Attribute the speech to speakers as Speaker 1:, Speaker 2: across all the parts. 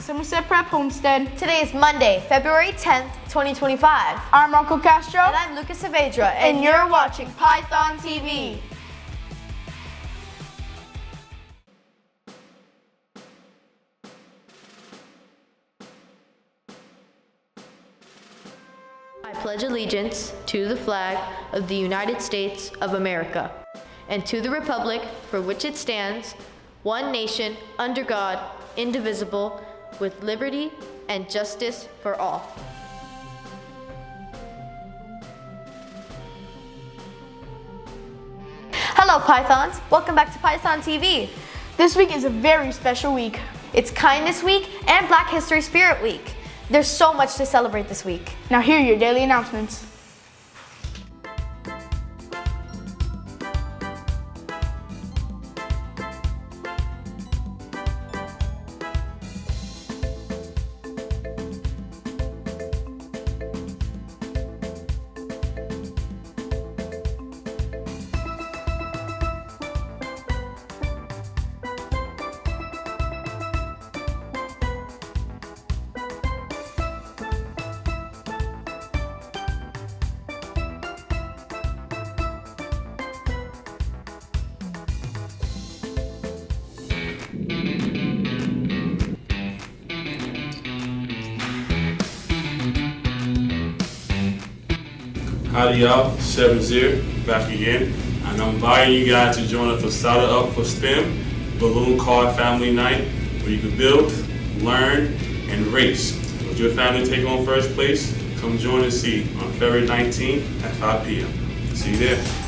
Speaker 1: Somerset Prep Homestead.
Speaker 2: Today is Monday, February 10th, 2025.
Speaker 1: I'm Marco Castro.
Speaker 2: And I'm Lucas Saavedra.
Speaker 1: And you're watching Python TV.
Speaker 2: I pledge allegiance to the flag of the United States of America and to the republic for which it stands, one nation, under God, indivisible, with liberty and justice for all. Hello, Pythons. Welcome back to Python TV.
Speaker 1: This week is a very special week.
Speaker 2: It's Kindness Week and Black History Spirit Week. There's so much to celebrate this week.
Speaker 1: Now here are your daily announcements.
Speaker 3: Howdy y'all, 7-0, back again, and I'm inviting you guys to join us for Starter Up for STEM, Balloon Card Family Night, where you can build, learn, and race. With your family taking on first place, come join and see on February 19th at 5 p.m. See you there.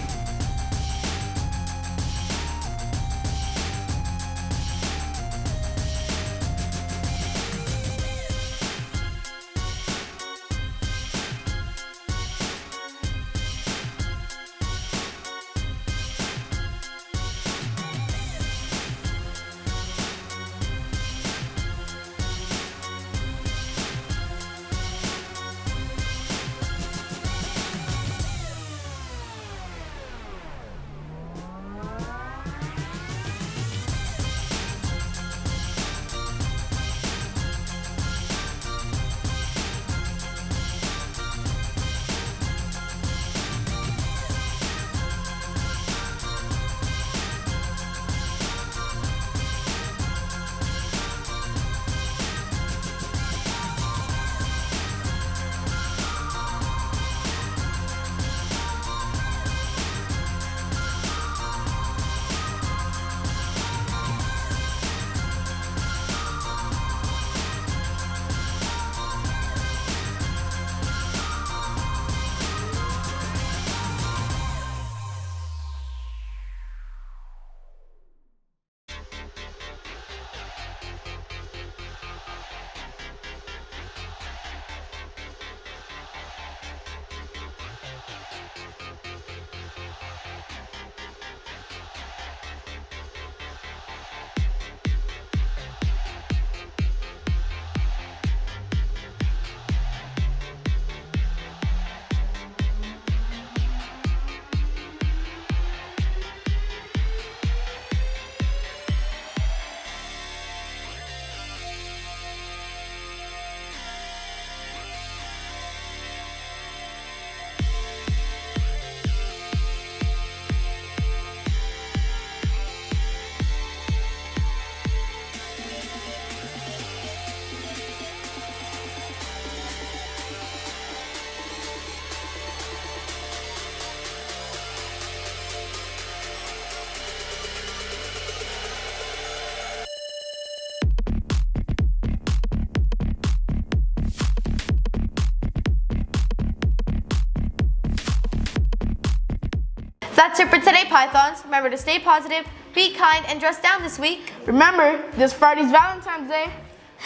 Speaker 2: That's it for today, Pythons. Remember to stay positive, be kind, and dress down this week.
Speaker 1: Remember, this Friday's Valentine's Day.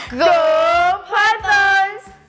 Speaker 2: Go Pythons!